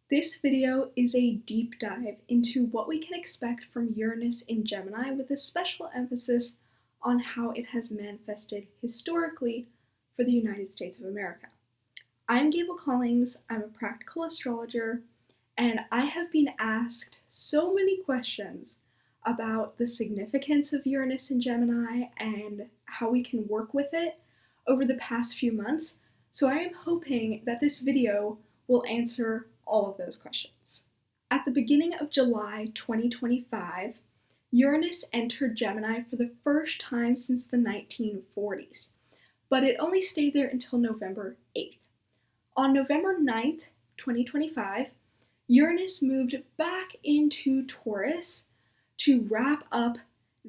This video is a deep dive into what we can expect from Uranus in Gemini, with a special emphasis on how it has manifested historically for the United States of America. I'm Gable Collings, I'm a practical astrologer, and I have been asked so many questions about the significance of Uranus in Gemini and how we can work with it over the past few months, so I am hoping that this video will answer all of those questions. At the beginning of July 2025, Uranus entered Gemini for the first time since the 1940s, but it only stayed there until November 8th. On November 9th, 2025, Uranus moved back into Taurus to wrap up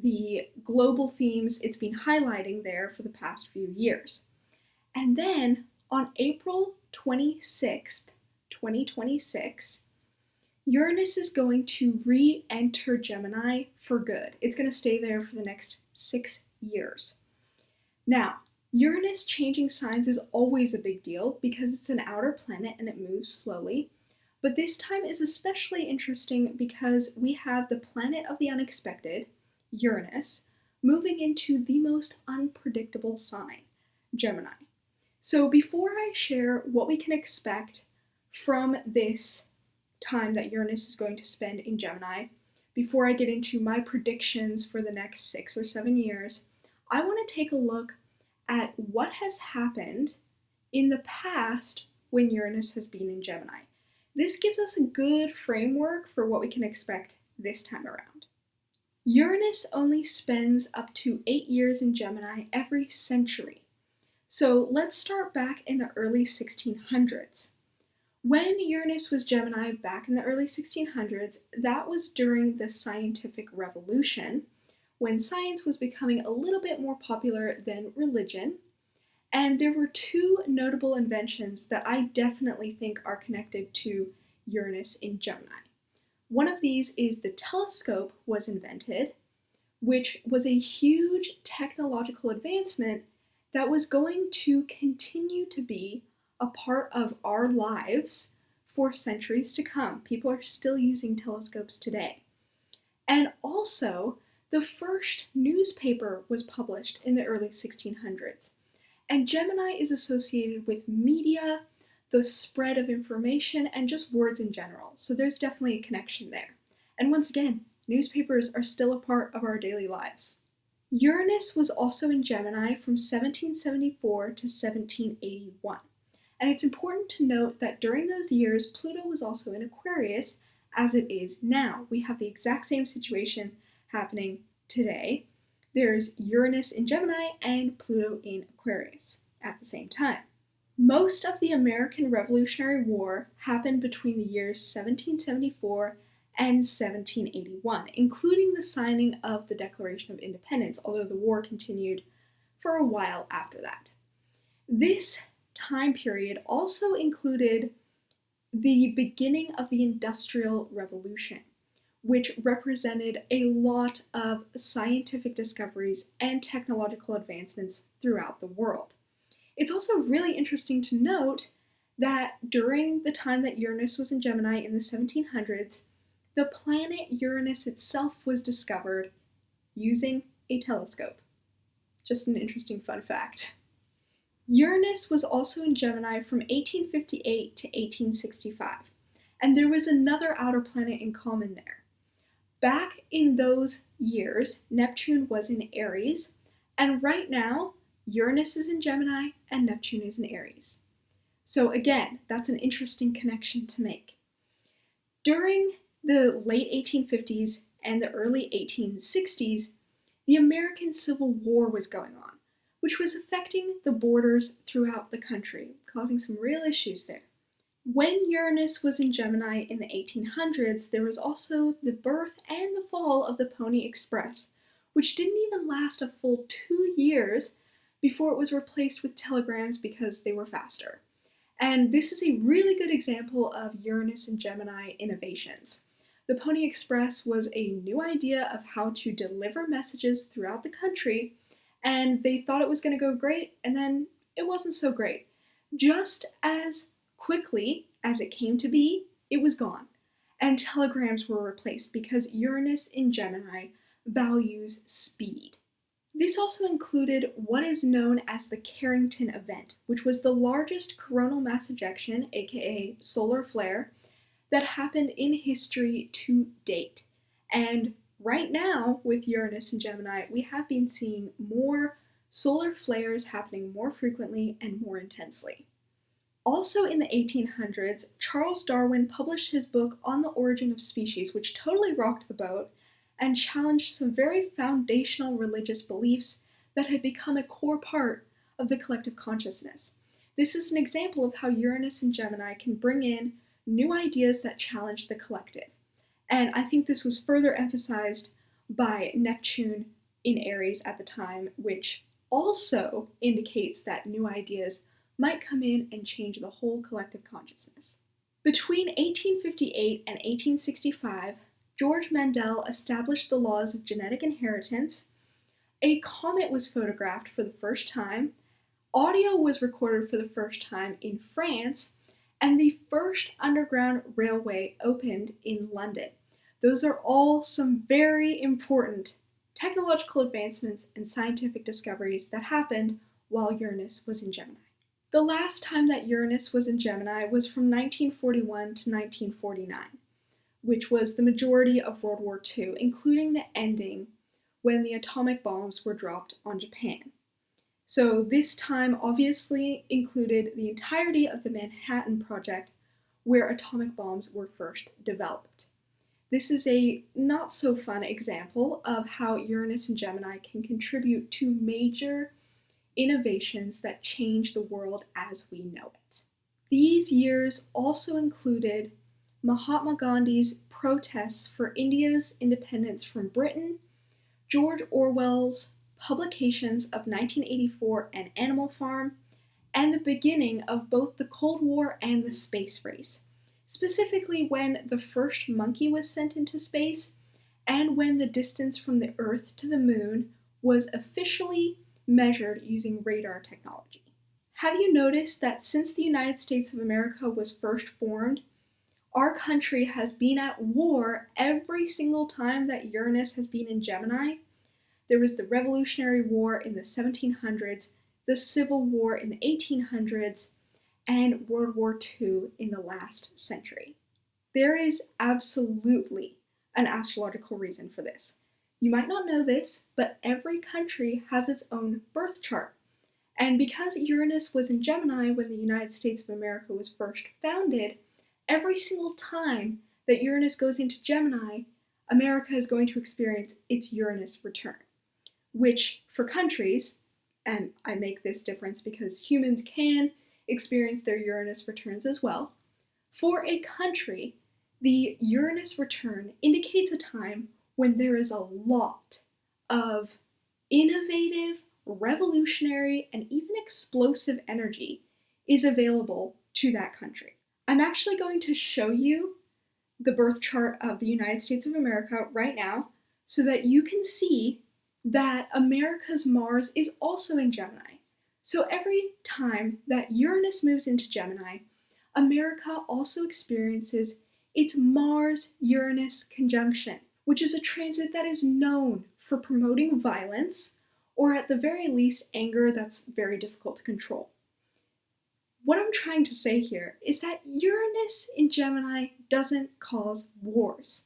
the global themes it's been highlighting there for the past few years. And then on April 26th, 2026, Uranus is going to re-enter Gemini for good. It's going to stay there for the next 6 years. Now, Uranus changing signs is always a big deal because it's an outer planet and it moves slowly. But this time is especially interesting because we have the planet of the unexpected, Uranus, moving into the most unpredictable sign, Gemini. So before I share what we can expect from this time that Uranus is going to spend in Gemini, before I get into my predictions for the next 6 or 7 years, I want to take a look at what has happened in the past when Uranus has been in Gemini. This gives us a good framework for what we can expect this time around. Uranus only spends up to 8 years in Gemini every century. So let's start back in the early 1600s. When Uranus was Gemini back in the early 1600s, that was during the scientific revolution, when science was becoming a little bit more popular than religion, and there were 2 notable inventions that I definitely think are connected to Uranus in Gemini. One of these is the telescope was invented, which was a huge technological advancement that was going to continue to be a part of our lives for centuries to come. People are still using telescopes today. And also, the first newspaper was published in the early 1600s. And Gemini is associated with media, the spread of information, and just words in general. So there's definitely a connection there. And once again, newspapers are still a part of our daily lives. Uranus was also in Gemini from 1774 to 1781. And it's important to note that during those years, Pluto was also in Aquarius, as it is now. We have the exact same situation happening today. There's Uranus in Gemini and Pluto in Aquarius at the same time. Most of the American Revolutionary War happened between the years 1774 and 1781, including the signing of the Declaration of Independence, although the war continued for a while after that. This time period also included the beginning of the Industrial Revolution, which represented a lot of scientific discoveries and technological advancements throughout the world. It's also really interesting to note that during the time that Uranus was in Gemini in the 1700s, the planet Uranus itself was discovered using a telescope. Just an interesting fun fact. Uranus was also in Gemini from 1858 to 1865, and there was another outer planet in common there. Back in those years, Neptune was in Aries, and right now, Uranus is in Gemini and Neptune is in Aries. So again, that's an interesting connection to make. During the late 1850s and the early 1860s, the American Civil War was going on, which was affecting the borders throughout the country, causing some real issues there. When Uranus was in Gemini in the 1800s, there was also the birth and the fall of the Pony Express, which didn't even last a full 2 years before it was replaced with telegrams because they were faster. And this is a really good example of Uranus and Gemini innovations. The Pony Express was a new idea of how to deliver messages throughout the country, and they thought it was going to go great, and then it wasn't so great. Just as quickly as it came to be, it was gone, and telegrams were replaced because Uranus in Gemini values speed. This also included what is known as the Carrington event, which was the largest coronal mass ejection, aka solar flare, that happened in history to date. And right now, with Uranus and Gemini, we have been seeing more solar flares happening more frequently and more intensely. Also in the 1800s, Charles Darwin published his book On the Origin of Species, which totally rocked the boat and challenged some very foundational religious beliefs that had become a core part of the collective consciousness. This is an example of how Uranus and Gemini can bring in new ideas that challenge the collective. And I think this was further emphasized by Neptune in Aries at the time, which also indicates that new ideas might come in and change the whole collective consciousness. Between 1858 and 1865, George Mendel established the laws of genetic inheritance. A comet was photographed for the first time, audio was recorded for the first time in France, and the first underground railway opened in London. Those are all some very important technological advancements and scientific discoveries that happened while Uranus was in Gemini. The last time that Uranus was in Gemini was from 1941 to 1949, which was the majority of World War II, including the ending when the atomic bombs were dropped on Japan. So this time obviously included the entirety of the Manhattan Project, where atomic bombs were first developed. This is a not so fun example of how Uranus and Gemini can contribute to major innovations that change the world as we know it. These years also included Mahatma Gandhi's protests for India's independence from Britain, George Orwell's publications of 1984 and Animal Farm, and the beginning of both the Cold War and the space race, specifically when the first monkey was sent into space and when the distance from the Earth to the Moon was officially measured using radar technology. Have you noticed that since the United States of America was first formed, our country has been at war every single time that Uranus has been in Gemini? There was the Revolutionary War in the 1700s, the Civil War in the 1800s, and World War II in the last century. There is absolutely an astrological reason for this. You might not know this, but every country has its own birth chart. And because Uranus was in Gemini when the United States of America was first founded, every single time that Uranus goes into Gemini, America is going to experience its Uranus return, which for countries, and I make this difference because humans can experience their Uranus returns as well, for a country, the Uranus return indicates a time when there is a lot of innovative, revolutionary, and even explosive energy is available to that country. I'm actually going to show you the birth chart of the United States of America right now so that you can see that America's Mars is also in Gemini. So every time that Uranus moves into Gemini, America also experiences its Mars-Uranus conjunction, which is a transit that is known for promoting violence, or at the very least, anger that's very difficult to control. What I'm trying to say here is that Uranus in Gemini doesn't cause wars,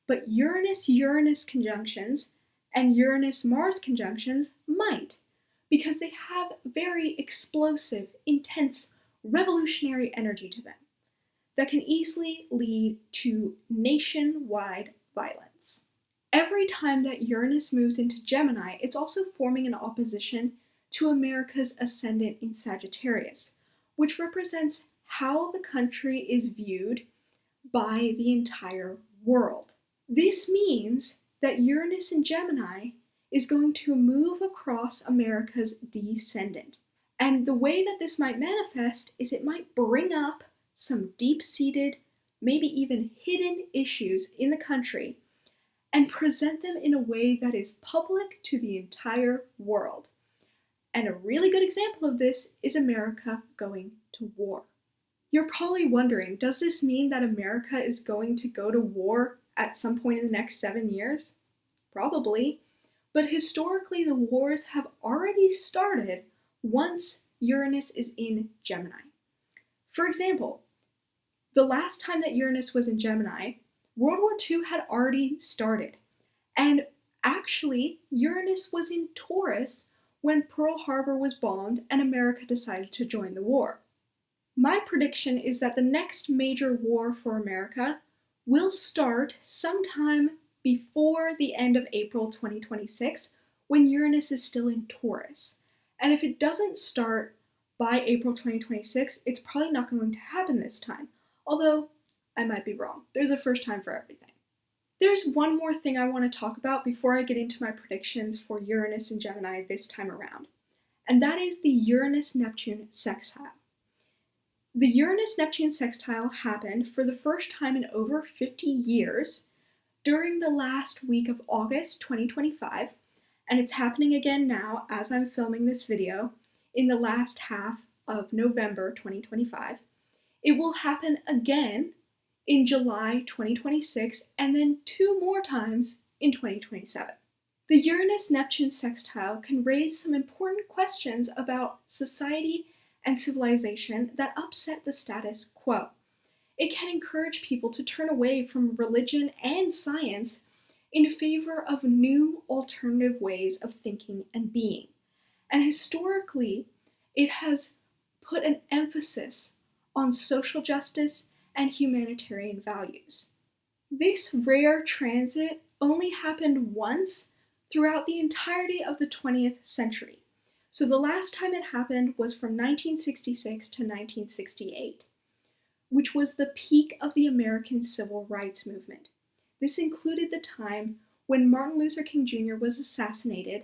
but Uranus-Uranus conjunctions and Uranus-Mars conjunctions might, because they have very explosive, intense, revolutionary energy to them that can easily lead to nationwide violence. Every time that Uranus moves into Gemini, it's also forming an opposition to America's ascendant in Sagittarius, which represents how the country is viewed by the entire world. This means that Uranus in Gemini is going to move across America's descendant. And the way that this might manifest is it might bring up some deep-seated, maybe even hidden issues in the country and present them in a way that is public to the entire world. And a really good example of this is America going to war. You're probably wondering, does this mean that America is going to go to war at some point in the next 7 years? Probably. But historically, the wars have already started once Uranus is in Gemini. For example, the last time that Uranus was in Gemini, World War II had already started. And actually, Uranus was in Taurus when Pearl Harbor was bombed and America decided to join the war. My prediction is that the next major war for America will start sometime before the end of April 2026 when Uranus is still in Taurus. And if it doesn't start by April 2026, it's probably not going to happen this time. Although, I might be wrong. There's a first time for everything. There's one more thing I want to talk about before I get into my predictions for Uranus and Gemini this time around, and that is the Uranus-Neptune sextile. The Uranus-Neptune sextile happened for the first time in over 50 years during the last week of August 2025, and it's happening again now as I'm filming this video in the last half of November 2025. It will happen again in July 2026 and then 2 more times in 2027. The Uranus-Neptune sextile can raise some important questions about society and civilization that upset the status quo. It can encourage people to turn away from religion and science in favor of new alternative ways of thinking and being. And historically, it has put an emphasis on social justice and humanitarian values. This rare transit only happened once throughout the entirety of the 20th century. So the last time it happened was from 1966 to 1968, which was the peak of the American Civil Rights Movement. This included the time when Martin Luther King Jr. was assassinated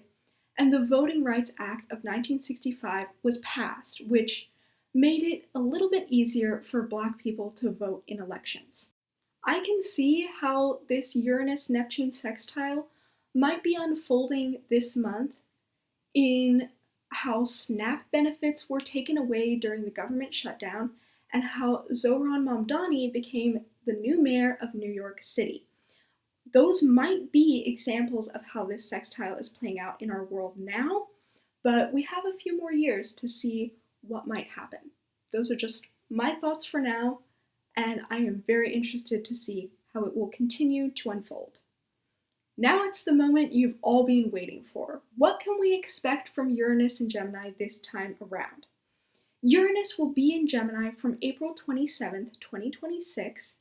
and the Voting Rights Act of 1965 was passed, which made it a little bit easier for Black people to vote in elections. I can see how this Uranus-Neptune sextile might be unfolding this month in how SNAP benefits were taken away during the government shutdown and how Zohran Mamdani became the new mayor of New York City. Those might be examples of how this sextile is playing out in our world now, but we have a few more years to see what might happen. Those are just my thoughts for now, and I am very interested to see how it will continue to unfold. Now it's the moment you've all been waiting for. What can we expect from Uranus and Gemini this time around? Uranus will be in Gemini from April 27th, 2026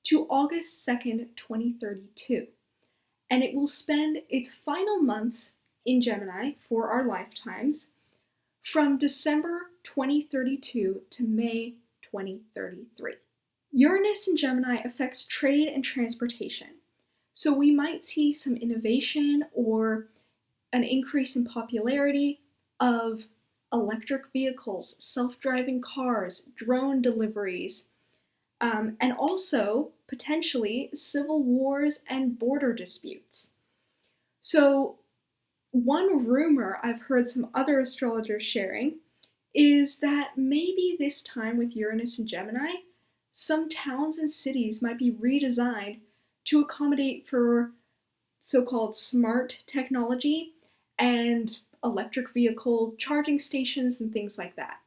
to August 2nd, 2032, and it will spend its final months in Gemini for our lifetimes from December 2032 to May 2033. Uranus in Gemini affects trade and transportation, so we might see some innovation or an increase in popularity of electric vehicles, self-driving cars, drone deliveries, and also potentially civil wars and border disputes. So one rumor I've heard some other astrologers sharing is that maybe this time with Uranus and Gemini, some towns and cities might be redesigned to accommodate for so-called smart technology and electric vehicle charging stations and things like that.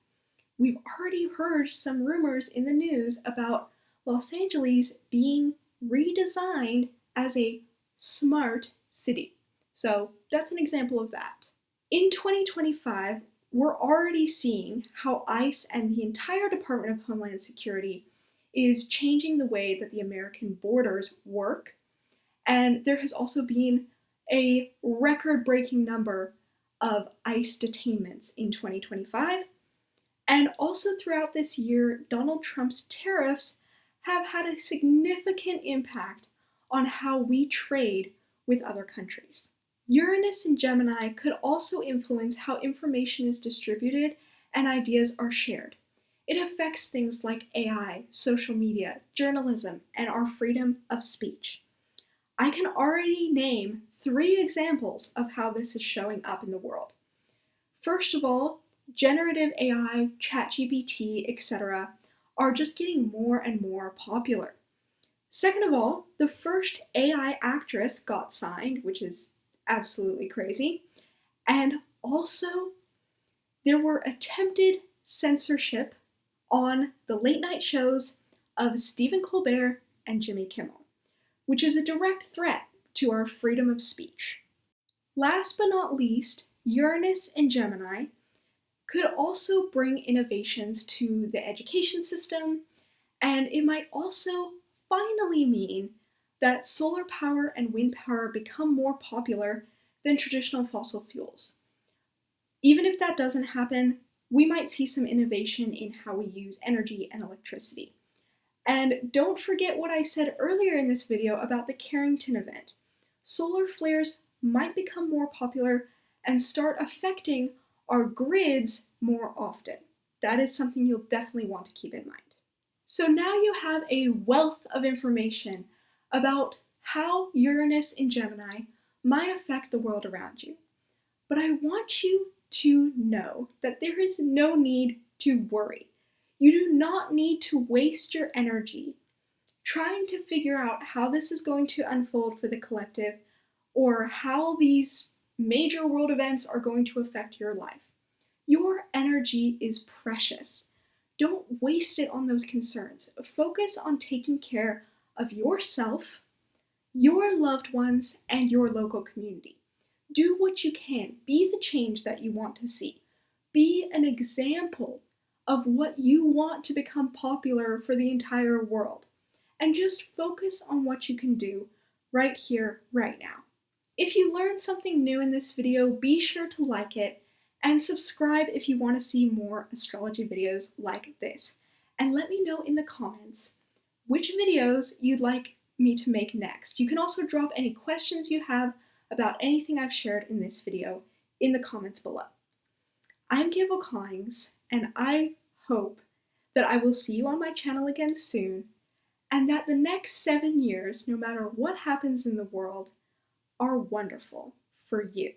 We've already heard some rumors in the news about Los Angeles being redesigned as a smart city. So that's an example of that. In 2025, we're already seeing how ICE and the entire Department of Homeland Security is changing the way that the American borders work. And there has also been a record-breaking number of ICE detainments in 2025. And also throughout this year, Donald Trump's tariffs have had a significant impact on how we trade with other countries. Uranus and Gemini could also influence how information is distributed and ideas are shared. It affects things like AI, social media, journalism, and our freedom of speech. I can already name 3 examples of how this is showing up in the world. First of all, generative AI, ChatGPT, etc. are just getting more and more popular. Second of all, the first AI actress got signed, which is absolutely crazy. And also, there were attempted censorship on the late night shows of Stephen Colbert and Jimmy Kimmel, which is a direct threat to our freedom of speech. Last but not least, Uranus and Gemini could also bring innovations to the education system, and it might also finally mean that solar power and wind power become more popular than traditional fossil fuels. Even if that doesn't happen, we might see some innovation in how we use energy and electricity. And don't forget what I said earlier in this video about the Carrington event. Solar flares might become more popular and start affecting our grids more often. That is something you'll definitely want to keep in mind. So now you have a wealth of information about how Uranus in Gemini might affect the world around you. But I want you to know that there is no need to worry. You do not need to waste your energy trying to figure out how this is going to unfold for the collective or how these major world events are going to affect your life. Your energy is precious. Don't waste it on those concerns. Focus on taking care of yourself, your loved ones, and your local community. Do what you can. Be the change that you want to see. Be an example of what you want to become popular for the entire world. And just focus on what you can do right here, right now. If you learned something new in this video, be sure to like it and subscribe if you want to see more astrology videos like this. And let me know in the comments which videos you'd like me to make next. You can also drop any questions you have about anything I've shared in this video in the comments below. I'm Gable Collings, and I hope that I will see you on my channel again soon, and that the next 7 years, no matter what happens in the world, are wonderful for you.